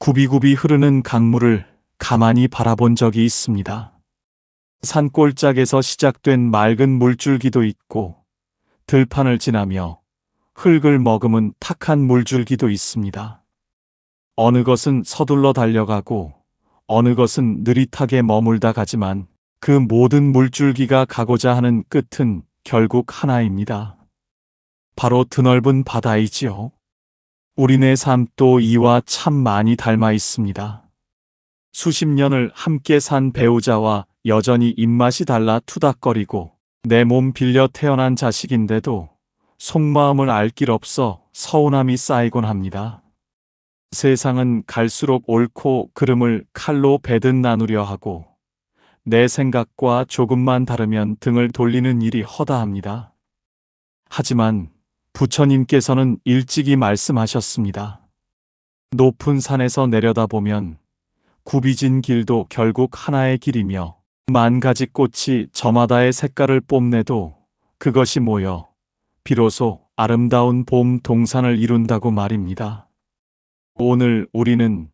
굽이굽이 흐르는 강물을 가만히 바라본 적이 있습니다. 산골짜기에서 시작된 맑은 물줄기도 있고 들판을 지나며 흙을 머금은 탁한 물줄기도 있습니다. 어느 것은 서둘러 달려가고 어느 것은 느릿하게 머물다 가지만 그 모든 물줄기가 가고자 하는 끝은 결국 하나입니다. 바로 드넓은 바다이지요. 우리네 삶도 이와 참 많이 닮아 있습니다. 수십 년을 함께 산 배우자와 여전히 입맛이 달라 투닥거리고 내 몸 빌려 태어난 자식인데도 속마음을 알 길 없어 서운함이 쌓이곤 합니다. 세상은 갈수록 옳고 그름을 칼로 베듯 나누려 하고 내 생각과 조금만 다르면 등을 돌리는 일이 허다합니다. 하지만 부처님께서는 일찍이 말씀하셨습니다. 높은 산에서 내려다보면 굽이진 길도 결국 하나의 길이며 만 가지 꽃이 저마다의 색깔을 뽐내도 그것이 모여 비로소 아름다운 봄 동산을 이룬다고 말입니다. 오늘 우리는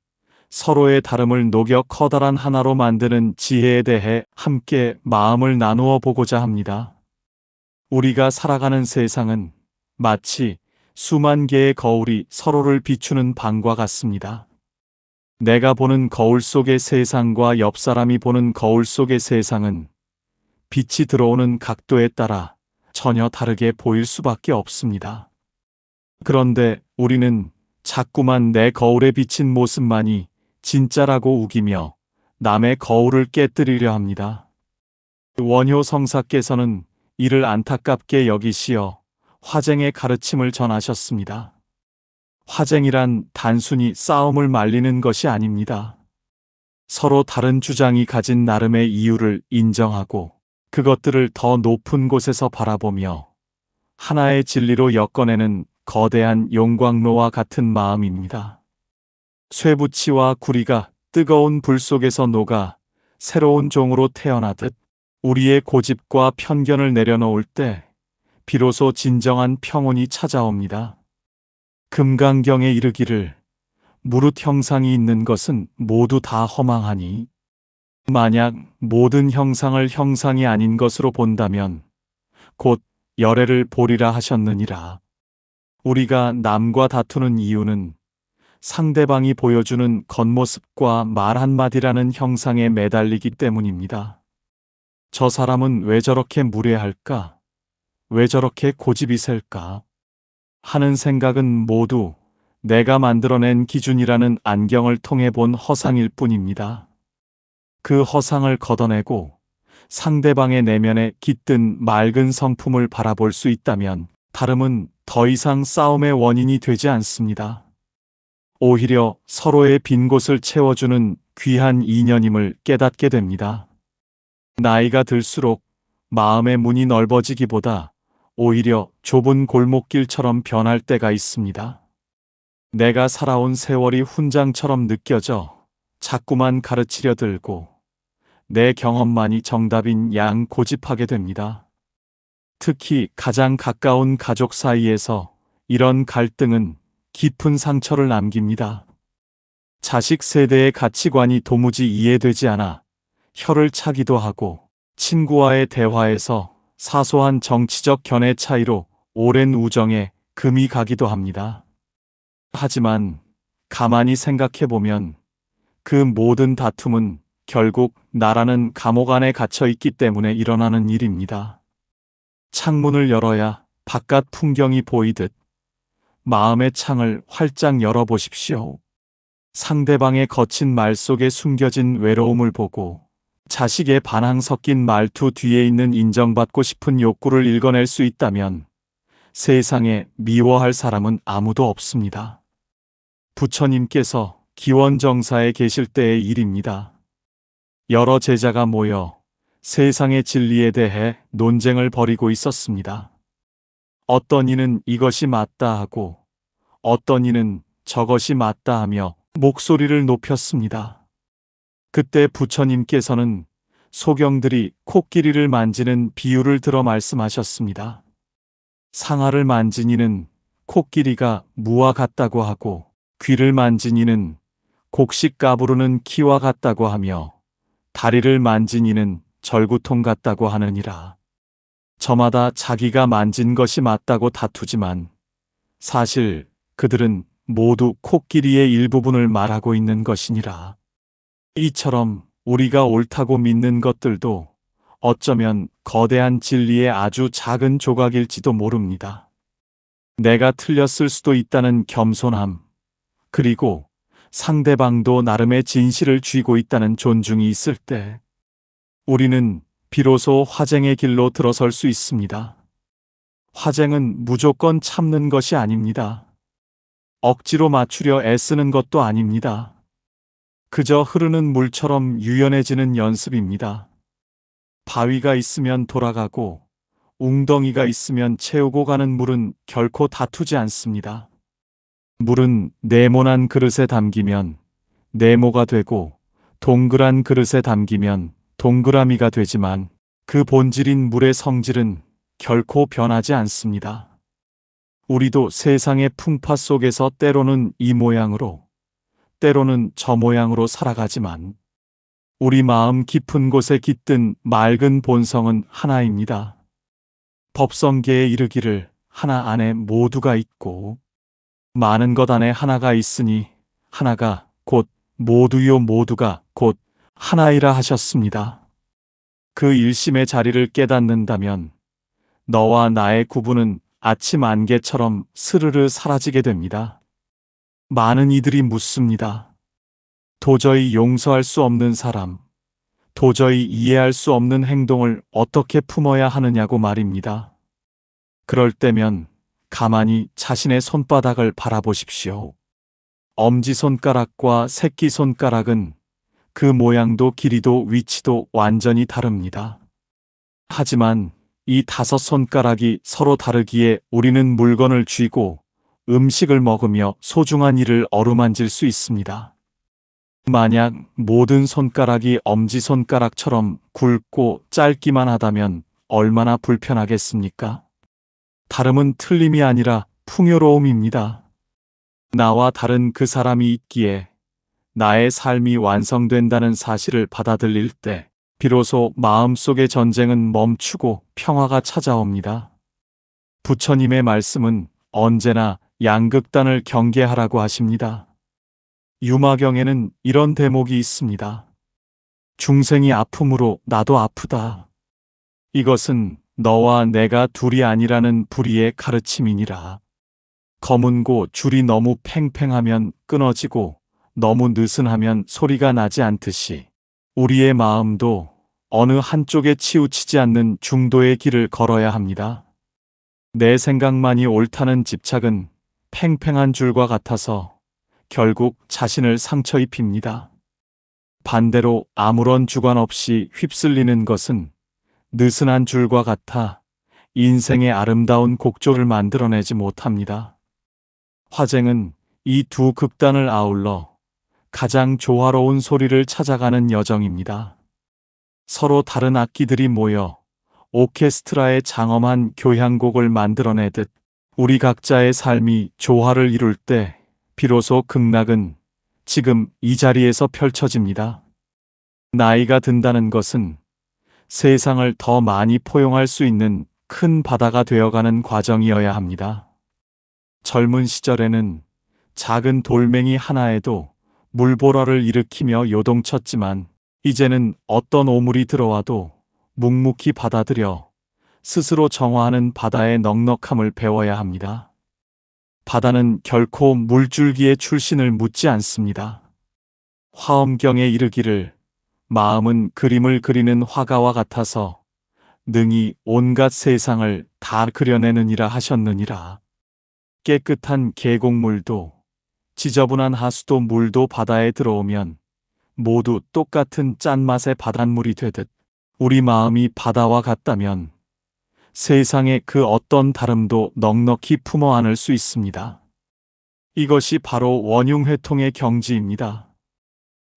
서로의 다름을 녹여 커다란 하나로 만드는 지혜에 대해 함께 마음을 나누어 보고자 합니다. 우리가 살아가는 세상은 마치 수만 개의 거울이 서로를 비추는 방과 같습니다. 내가 보는 거울 속의 세상과 옆 사람이 보는 거울 속의 세상은 빛이 들어오는 각도에 따라 전혀 다르게 보일 수밖에 없습니다. 그런데 우리는 자꾸만 내 거울에 비친 모습만이 진짜라고 우기며 남의 거울을 깨뜨리려 합니다. 원효 성사께서는 이를 안타깝게 여기시어 화쟁의 가르침을 전하셨습니다. 화쟁이란 단순히 싸움을 말리는 것이 아닙니다. 서로 다른 주장이 가진 나름의 이유를 인정하고 그것들을 더 높은 곳에서 바라보며 하나의 진리로 엮어내는 거대한 용광로와 같은 마음입니다. 쇠붙이와 구리가 뜨거운 불 속에서 녹아 새로운 종으로 태어나듯 우리의 고집과 편견을 내려놓을 때 비로소 진정한 평온이 찾아옵니다. 금강경에 이르기를 무릇 형상이 있는 것은 모두 다 허망하니 만약 모든 형상을 형상이 아닌 것으로 본다면 곧 열애를 보리라 하셨느니라. 우리가 남과 다투는 이유는 상대방이 보여주는 겉모습과 말 한마디라는 형상에 매달리기 때문입니다. 저 사람은 왜 저렇게 무례할까? 왜 저렇게 고집이 셀까? 하는 생각은 모두 내가 만들어낸 기준이라는 안경을 통해 본 허상일 뿐입니다. 그 허상을 걷어내고 상대방의 내면에 깃든 맑은 성품을 바라볼 수 있다면 다름은 더 이상 싸움의 원인이 되지 않습니다. 오히려 서로의 빈 곳을 채워주는 귀한 인연임을 깨닫게 됩니다. 나이가 들수록 마음의 문이 넓어지기보다 오히려 좁은 골목길처럼 변할 때가 있습니다. 내가 살아온 세월이 훈장처럼 느껴져 자꾸만 가르치려 들고 내 경험만이 정답인 양 고집하게 됩니다. 특히 가장 가까운 가족 사이에서 이런 갈등은 깊은 상처를 남깁니다. 자식 세대의 가치관이 도무지 이해되지 않아 혀를 차기도 하고 친구와의 대화에서 사소한 정치적 견해 차이로 오랜 우정에 금이 가기도 합니다. 하지만 가만히 생각해보면 그 모든 다툼은 결국 나라는 감옥 안에 갇혀 있기 때문에 일어나는 일입니다. 창문을 열어야 바깥 풍경이 보이듯 마음의 창을 활짝 열어보십시오. 상대방의 거친 말 속에 숨겨진 외로움을 보고 자식의 반항 섞인 말투 뒤에 있는 인정받고 싶은 욕구를 읽어낼 수 있다면 세상에 미워할 사람은 아무도 없습니다. 부처님께서 기원정사에 계실 때의 일입니다. 여러 제자가 모여 세상의 진리에 대해 논쟁을 벌이고 있었습니다. 어떤 이는 이것이 맞다 하고 어떤 이는 저것이 맞다 하며 목소리를 높였습니다. 그때 부처님께서는 소경들이 코끼리를 만지는 비유를 들어 말씀하셨습니다. 상아를 만진 이는 코끼리가 무와 같다고 하고 귀를 만진 이는 곡식 까부르는 키와 같다고 하며 다리를 만진 이는 절구통 같다고 하느니라. 저마다 자기가 만진 것이 맞다고 다투지만 사실 그들은 모두 코끼리의 일부분을 말하고 있는 것이니라. 이처럼 우리가 옳다고 믿는 것들도 어쩌면 거대한 진리의 아주 작은 조각일지도 모릅니다. 내가 틀렸을 수도 있다는 겸손함, 그리고 상대방도 나름의 진실을 쥐고 있다는 존중이 있을 때 우리는 비로소 화쟁의 길로 들어설 수 있습니다. 화쟁은 무조건 참는 것이 아닙니다. 억지로 맞추려 애쓰는 것도 아닙니다. 그저 흐르는 물처럼 유연해지는 연습입니다. 바위가 있으면 돌아가고 웅덩이가 있으면 채우고 가는 물은 결코 다투지 않습니다. 물은 네모난 그릇에 담기면 네모가 되고 동그란 그릇에 담기면 동그라미가 되지만 그 본질인 물의 성질은 결코 변하지 않습니다. 우리도 세상의 풍파 속에서 때로는 이 모양으로, 때로는 저 모양으로 살아가지만 우리 마음 깊은 곳에 깃든 맑은 본성은 하나입니다. 법성계에 이르기를 하나 안에 모두가 있고 많은 것 안에 하나가 있으니 하나가 곧 모두요 모두가 곧 하나이라 하셨습니다. 그 일심의 자리를 깨닫는다면 너와 나의 구분은 아침 안개처럼 스르르 사라지게 됩니다. 많은 이들이 묻습니다. 도저히 용서할 수 없는 사람, 도저히 이해할 수 없는 행동을 어떻게 품어야 하느냐고 말입니다. 그럴 때면 가만히 자신의 손바닥을 바라보십시오. 엄지손가락과 새끼손가락은 그 모양도 길이도 위치도 완전히 다릅니다. 하지만 이 5손가락이 서로 다르기에 우리는 물건을 쥐고 음식을 먹으며 소중한 일을 어루만질 수 있습니다. 만약 모든 손가락이 엄지손가락처럼 굵고 짧기만 하다면 얼마나 불편하겠습니까? 다름은 틀림이 아니라 풍요로움입니다. 나와 다른 그 사람이 있기에 나의 삶이 완성된다는 사실을 받아들일 때 비로소 마음속의 전쟁은 멈추고 평화가 찾아옵니다. 부처님의 말씀은 언제나 양극단을 경계하라고 하십니다. 유마경에는 이런 대목이 있습니다. 중생이 아픔으로 나도 아프다. 이것은 너와 내가 둘이 아니라는 불의의 가르침이니라. 검은고 줄이 너무 팽팽하면 끊어지고 너무 느슨하면 소리가 나지 않듯이 우리의 마음도 어느 한쪽에 치우치지 않는 중도의 길을 걸어야 합니다. 내 생각만이 옳다는 집착은 팽팽한 줄과 같아서 결국 자신을 상처 입힙니다. 반대로 아무런 주관 없이 휩쓸리는 것은 느슨한 줄과 같아 인생의 아름다운 곡조를 만들어내지 못합니다. 화쟁은 이 두 극단을 아울러 가장 조화로운 소리를 찾아가는 여정입니다. 서로 다른 악기들이 모여 오케스트라의 장엄한 교향곡을 만들어내듯 우리 각자의 삶이 조화를 이룰 때 비로소 극락은 지금 이 자리에서 펼쳐집니다. 나이가 든다는 것은 세상을 더 많이 포용할 수 있는 큰 바다가 되어가는 과정이어야 합니다. 젊은 시절에는 작은 돌멩이 하나에도 물보라를 일으키며 요동쳤지만 이제는 어떤 오물이 들어와도 묵묵히 받아들여 스스로 정화하는 바다의 넉넉함을 배워야 합니다. 바다는 결코 물줄기의 출신을 묻지 않습니다. 화엄경에 이르기를 마음은 그림을 그리는 화가와 같아서 능히 온갖 세상을 다 그려내느니라 하셨느니라. 깨끗한 계곡물도 지저분한 하수도 물도 바다에 들어오면 모두 똑같은 짠맛의 바닷물이 되듯 우리 마음이 바다와 같다면 세상의 그 어떤 다름도 넉넉히 품어 안을 수 있습니다. 이것이 바로 원흉회통의 경지입니다.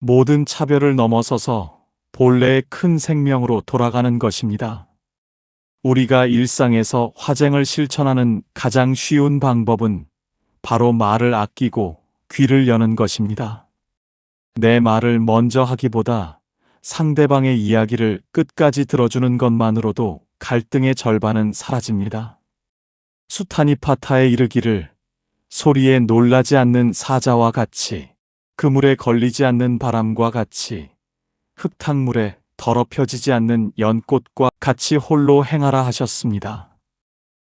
모든 차별을 넘어서서 본래의 큰 생명으로 돌아가는 것입니다. 우리가 일상에서 화쟁을 실천하는 가장 쉬운 방법은 바로 말을 아끼고 귀를 여는 것입니다. 내 말을 먼저 하기보다 상대방의 이야기를 끝까지 들어주는 것만으로도 갈등의 절반은 사라집니다. 수타니파타에 이르기를 소리에 놀라지 않는 사자와 같이, 그물에 걸리지 않는 바람과 같이, 흙탕물에 더럽혀지지 않는 연꽃과 같이 홀로 행하라 하셨습니다.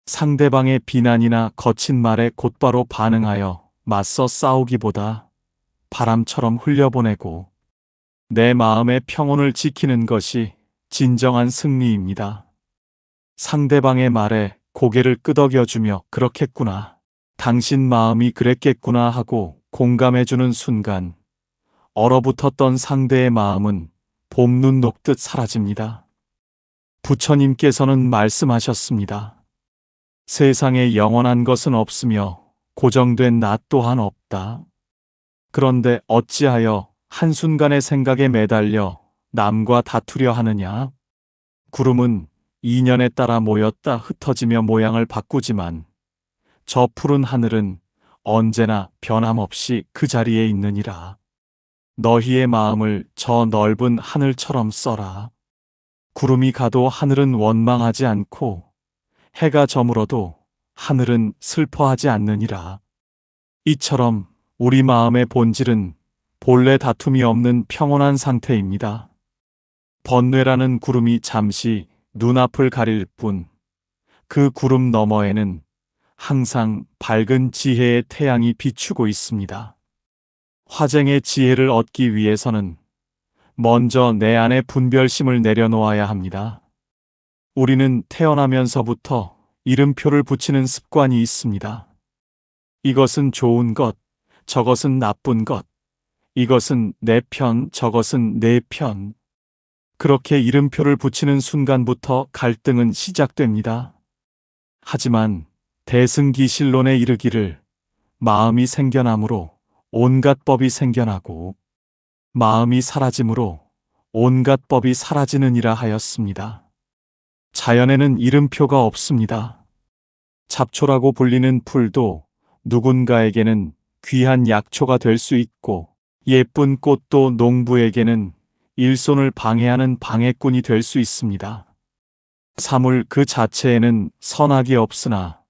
상대방의 비난이나 거친 말에 곧바로 반응하여 맞서 싸우기보다 바람처럼 흘려보내고 내 마음의 평온을 지키는 것이 진정한 승리입니다. 상대방의 말에 고개를 끄덕여주며 그렇겠구나, 당신 마음이 그랬겠구나 하고 공감해주는 순간 얼어붙었던 상대의 마음은 봄눈 녹듯 사라집니다. 부처님께서는 말씀하셨습니다. 세상에 영원한 것은 없으며 고정된 나 또한 없다. 그런데 어찌하여 한순간의 생각에 매달려 남과 다투려 하느냐? 구름은 인연에 따라 모였다 흩어지며 모양을 바꾸지만 저 푸른 하늘은 언제나 변함없이 그 자리에 있느니라. 너희의 마음을 저 넓은 하늘처럼 써라. 구름이 가도 하늘은 원망하지 않고 해가 저물어도 하늘은 슬퍼하지 않느니라. 이처럼 우리 마음의 본질은 본래 다툼이 없는 평온한 상태입니다. 번뇌라는 구름이 잠시 눈앞을 가릴 뿐, 그 구름 너머에는 항상 밝은 지혜의 태양이 비추고 있습니다. 화쟁의 지혜를 얻기 위해서는 먼저 내 안에 분별심을 내려놓아야 합니다. 우리는 태어나면서부터 이름표를 붙이는 습관이 있습니다. 이것은 좋은 것, 저것은 나쁜 것, 이것은 내 편, 저것은 내 편. 그렇게 이름표를 붙이는 순간부터 갈등은 시작됩니다. 하지만 대승기실론에 이르기를 마음이 생겨남으로 온갖 법이 생겨나고 마음이 사라짐으로 온갖 법이 사라지느니라 하였습니다. 자연에는 이름표가 없습니다. 잡초라고 불리는 풀도 누군가에게는 귀한 약초가 될 수 있고 예쁜 꽃도 농부에게는 일손을 방해하는 방해꾼이 될 수 있습니다. 사물 그 자체에는 선악이 없으나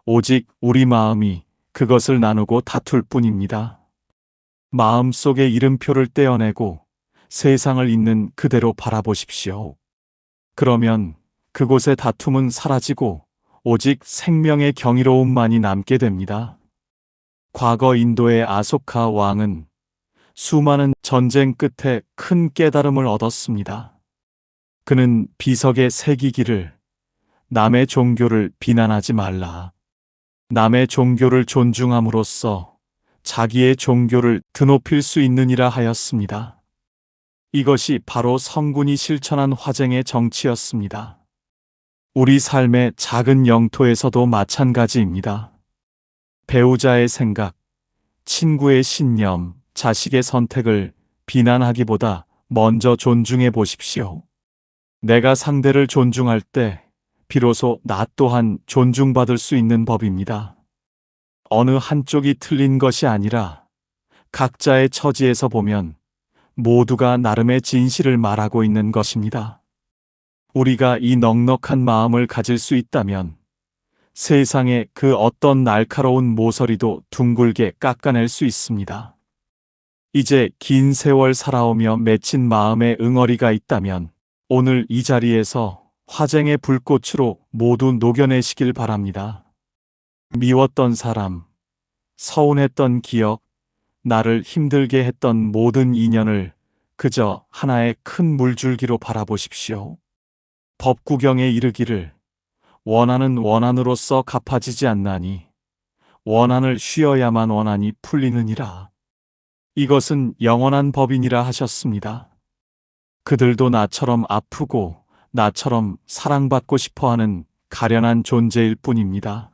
오직 우리 마음이 그것을 나누고 다툴 뿐입니다. 마음속의 이름표를 떼어내고 세상을 있는 그대로 바라보십시오. 그러면 그곳의 다툼은 사라지고 오직 생명의 경이로움만이 남게 됩니다. 과거 인도의 아소카 왕은 수많은 전쟁 끝에 큰 깨달음을 얻었습니다. 그는 비석에 새기기를 남의 종교를 비난하지 말라. 남의 종교를 존중함으로써 자기의 종교를 드높일 수 있느니라 하였습니다. 이것이 바로 성군이 실천한 화쟁의 정치였습니다. 우리 삶의 작은 영토에서도 마찬가지입니다. 배우자의 생각, 친구의 신념, 자식의 선택을 비난하기보다 먼저 존중해 보십시오. 내가 상대를 존중할 때 비로소 나 또한 존중받을 수 있는 법입니다. 어느 한쪽이 틀린 것이 아니라 각자의 처지에서 보면 모두가 나름의 진실을 말하고 있는 것입니다. 우리가 이 넉넉한 마음을 가질 수 있다면 세상의 그 어떤 날카로운 모서리도 둥글게 깎아낼 수 있습니다. 이제 긴 세월 살아오며 맺힌 마음의 응어리가 있다면 오늘 이 자리에서 화쟁의 불꽃으로 모두 녹여내시길 바랍니다. 미웠던 사람, 서운했던 기억, 나를 힘들게 했던 모든 인연을 그저 하나의 큰 물줄기로 바라보십시오. 법구경에 이르기를 원한은 원한으로서 갚아지지 않나니 원한을 쉬어야만 원한이 풀리느니라. 이것은 영원한 법이니라 하셨습니다. 그들도 나처럼 아프고 나처럼 사랑받고 싶어하는 가련한 존재일 뿐입니다.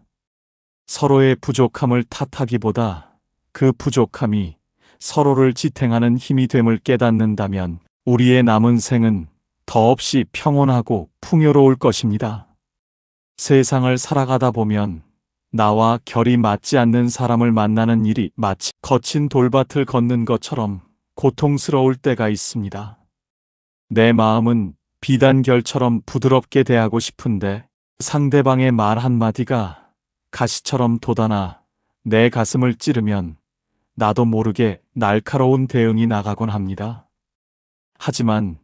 서로의 부족함을 탓하기보다 그 부족함이 서로를 지탱하는 힘이 됨을 깨닫는다면 우리의 남은 생은 더없이 평온하고 풍요로울 것입니다. 세상을 살아가다 보면 나와 결이 맞지 않는 사람을 만나는 일이 마치 거친 돌밭을 걷는 것처럼 고통스러울 때가 있습니다. 내 마음은 비단결처럼 부드럽게 대하고 싶은데 상대방의 말 한마디가 가시처럼 돋아나 내 가슴을 찌르면 나도 모르게 날카로운 대응이 나가곤 합니다. 하지만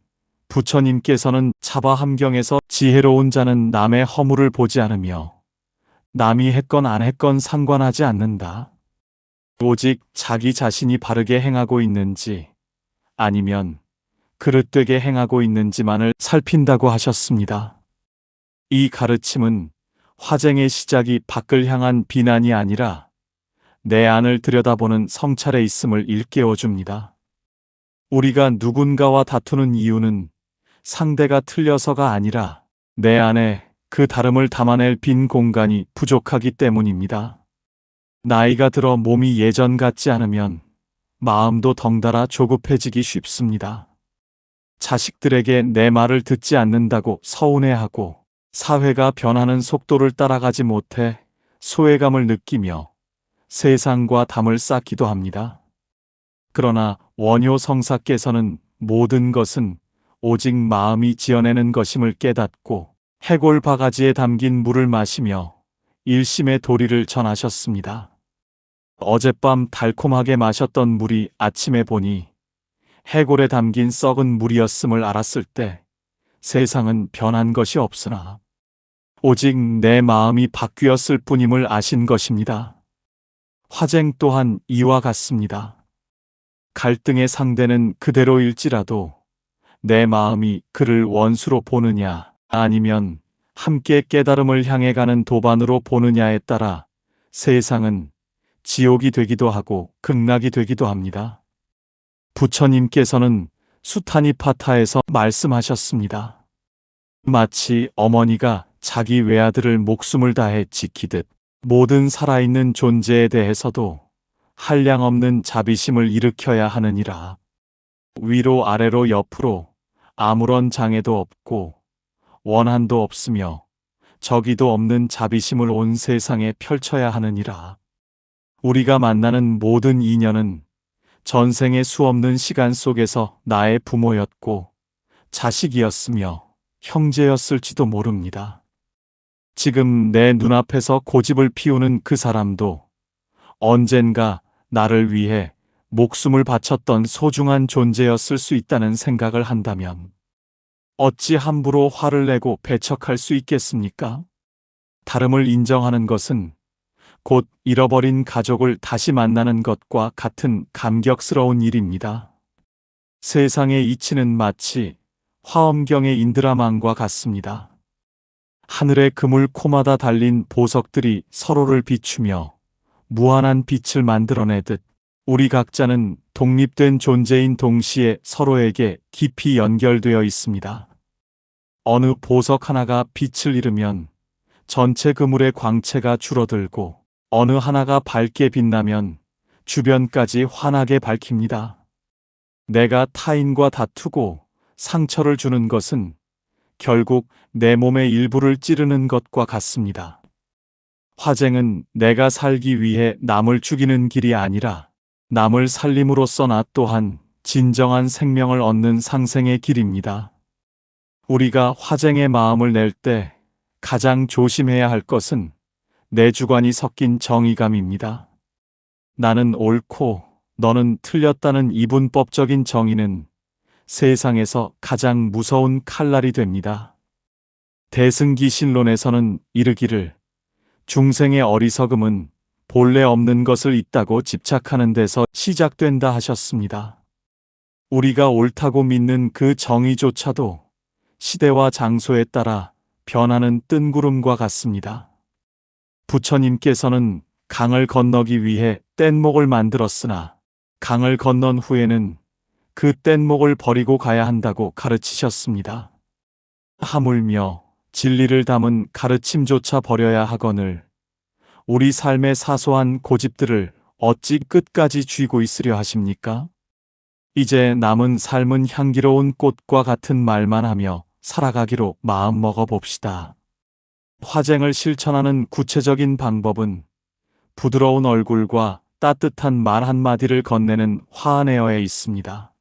부처님께서는 차바함경에서 지혜로운 자는 남의 허물을 보지 않으며 남이 했건 안 했건 상관하지 않는다. 오직 자기 자신이 바르게 행하고 있는지 아니면 그릇되게 행하고 있는지만을 살핀다고 하셨습니다. 이 가르침은 화쟁의 시작이 밖을 향한 비난이 아니라 내 안을 들여다보는 성찰에 있음을 일깨워 줍니다. 우리가 누군가와 다투는 이유는 상대가 틀려서가 아니라 내 안에 그 다름을 담아낼 빈 공간이 부족하기 때문입니다. 나이가 들어 몸이 예전 같지 않으면 마음도 덩달아 조급해지기 쉽습니다. 자식들에게 내 말을 듣지 않는다고 서운해하고 사회가 변하는 속도를 따라가지 못해 소외감을 느끼며 세상과 담을 쌓기도 합니다. 그러나 원효 성사께서는 모든 것은 오직 마음이 지어내는 것임을 깨닫고 해골 바가지에 담긴 물을 마시며 일심의 도리를 전하셨습니다. 어젯밤 달콤하게 마셨던 물이 아침에 보니 해골에 담긴 썩은 물이었음을 알았을 때 세상은 변한 것이 없으나 오직 내 마음이 바뀌었을 뿐임을 아신 것입니다. 화쟁 또한 이와 같습니다. 갈등의 상대는 그대로일지라도 내 마음이 그를 원수로 보느냐 아니면 함께 깨달음을 향해 가는 도반으로 보느냐에 따라 세상은 지옥이 되기도 하고 극락이 되기도 합니다. 부처님께서는 수타니파타에서 말씀하셨습니다. 마치 어머니가 자기 외아들을 목숨을 다해 지키듯 모든 살아있는 존재에 대해서도 한량없는 자비심을 일으켜야 하느니라. 위로 아래로 옆으로 아무런 장애도 없고 원한도 없으며 저기도 없는 자비심을 온 세상에 펼쳐야 하느니라. 우리가 만나는 모든 인연은 전생의 수없는 시간 속에서 나의 부모였고 자식이었으며 형제였을지도 모릅니다. 지금 내 눈앞에서 고집을 피우는 그 사람도 언젠가 나를 위해 목숨을 바쳤던 소중한 존재였을 수 있다는 생각을 한다면 어찌 함부로 화를 내고 배척할 수 있겠습니까? 다름을 인정하는 것은 곧 잃어버린 가족을 다시 만나는 것과 같은 감격스러운 일입니다. 세상의 이치는 마치 화엄경의 인드라망과 같습니다. 하늘의 그물 코마다 달린 보석들이 서로를 비추며 무한한 빛을 만들어내듯 우리 각자는 독립된 존재인 동시에 서로에게 깊이 연결되어 있습니다. 어느 보석 하나가 빛을 잃으면 전체 그물의 광채가 줄어들고 어느 하나가 밝게 빛나면 주변까지 환하게 밝힙니다. 내가 타인과 다투고 상처를 주는 것은 결국 내 몸의 일부를 찌르는 것과 같습니다. 화쟁은 내가 살기 위해 남을 죽이는 길이 아니라 남을 살림으로써 나 또한 진정한 생명을 얻는 상생의 길입니다. 우리가 화쟁의 마음을 낼 때 가장 조심해야 할 것은 내 주관이 섞인 정의감입니다. 나는 옳고 너는 틀렸다는 이분법적인 정의는 세상에서 가장 무서운 칼날이 됩니다. 대승기신론에서는 이르기를 중생의 어리석음은 본래 없는 것을 있다고 집착하는 데서 시작된다 하셨습니다. 우리가 옳다고 믿는 그 정의조차도 시대와 장소에 따라 변하는 뜬구름과 같습니다. 부처님께서는 강을 건너기 위해 뗏목을 만들었으나 강을 건넌 후에는 그 뗏목을 버리고 가야 한다고 가르치셨습니다. 하물며 진리를 담은 가르침조차 버려야 하거늘 우리 삶의 사소한 고집들을 어찌 끝까지 쥐고 있으려 하십니까? 이제 남은 삶은 향기로운 꽃과 같은 말만 하며 살아가기로 마음먹어 봅시다. 화쟁을 실천하는 구체적인 방법은 부드러운 얼굴과 따뜻한 말 한마디를 건네는 화내어에 있습니다.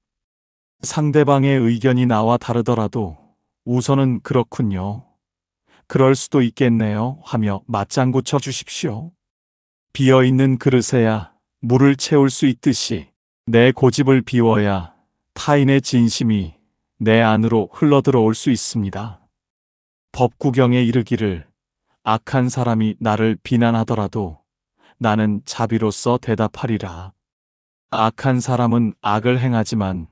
상대방의 의견이 나와 다르더라도 우선은 그렇군요. 그럴 수도 있겠네요 하며 맞장구 쳐 주십시오. 비어있는 그릇에야 물을 채울 수 있듯이 내 고집을 비워야 타인의 진심이 내 안으로 흘러들어올 수 있습니다. 법구경에 이르기를 악한 사람이 나를 비난하더라도 나는 자비로서 대답하리라. 악한 사람은 악을 행하지만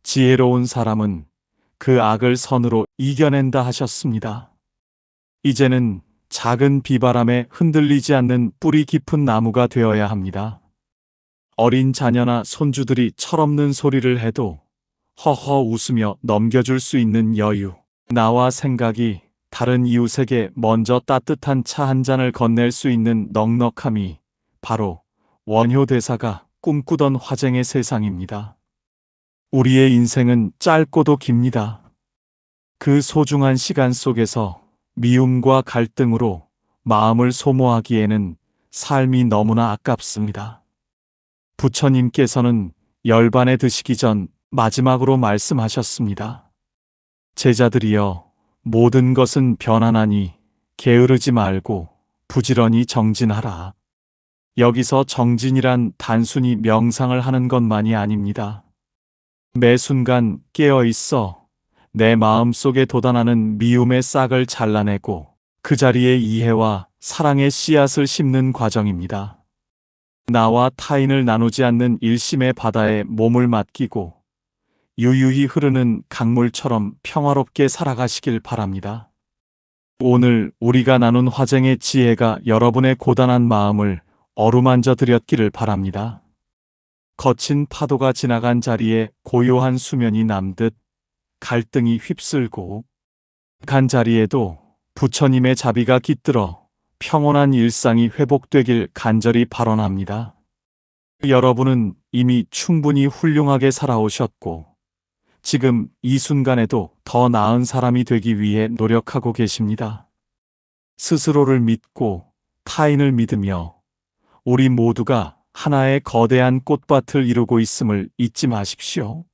지혜로운 사람은 그 악을 선으로 이겨낸다 하셨습니다. 이제는 작은 비바람에 흔들리지 않는 뿌리 깊은 나무가 되어야 합니다. 어린 자녀나 손주들이 철없는 소리를 해도 허허 웃으며 넘겨줄 수 있는 여유. 나와 생각이 다른 이웃에게 먼저 따뜻한 차 한 잔을 건넬 수 있는 넉넉함이 바로 원효 대사가 꿈꾸던 화쟁의 세상입니다. 우리의 인생은 짧고도 깁니다. 그 소중한 시간 속에서 미움과 갈등으로 마음을 소모하기에는 삶이 너무나 아깝습니다. 부처님께서는 열반에 드시기 전 마지막으로 말씀하셨습니다. 제자들이여, 모든 것은 변하나니 게으르지 말고 부지런히 정진하라. 여기서 정진이란 단순히 명상을 하는 것만이 아닙니다. 매 순간 깨어 있어 내 마음 속에 돋아나는 미움의 싹을 잘라내고 그 자리에 이해와 사랑의 씨앗을 심는 과정입니다. 나와 타인을 나누지 않는 일심의 바다에 몸을 맡기고 유유히 흐르는 강물처럼 평화롭게 살아가시길 바랍니다. 오늘 우리가 나눈 화쟁의 지혜가 여러분의 고단한 마음을 어루만져 드렸기를 바랍니다. 거친 파도가 지나간 자리에 고요한 수면이 남듯 갈등이 휩쓸고 간 자리에도 부처님의 자비가 깃들어 평온한 일상이 회복되길 간절히 발언합니다. 여러분은 이미 충분히 훌륭하게 살아오셨고 지금 이 순간에도 더 나은 사람이 되기 위해 노력하고 계십니다. 스스로를 믿고 타인을 믿으며 우리 모두가 하나의 거대한 꽃밭을 이루고 있음을 잊지 마십시오.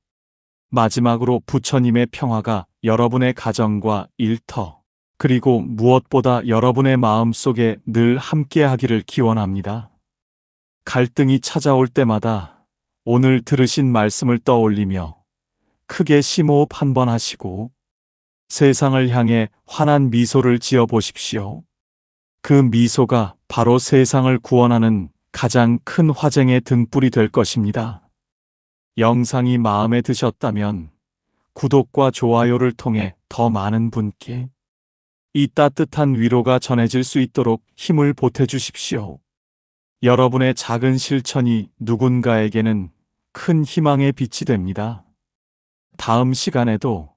마지막으로 부처님의 평화가 여러분의 가정과 일터, 그리고 무엇보다 여러분의 마음 속에 늘 함께하기를 기원합니다. 갈등이 찾아올 때마다 오늘 들으신 말씀을 떠올리며 크게 심호흡 한번 하시고 세상을 향해 환한 미소를 지어 보십시오. 그 미소가 바로 세상을 구원하는 가장 큰 화쟁의 등불이 될 것입니다. 영상이 마음에 드셨다면 구독과 좋아요를 통해 더 많은 분께 이 따뜻한 위로가 전해질 수 있도록 힘을 보태주십시오. 여러분의 작은 실천이 누군가에게는 큰 희망의 빛이 됩니다. 다음 시간에도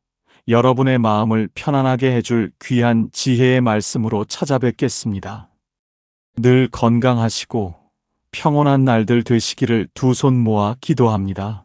여러분의 마음을 편안하게 해줄 귀한 지혜의 말씀으로 찾아뵙겠습니다. 늘 건강하시고 평온한 날들 되시기를 두 손 모아 기도합니다.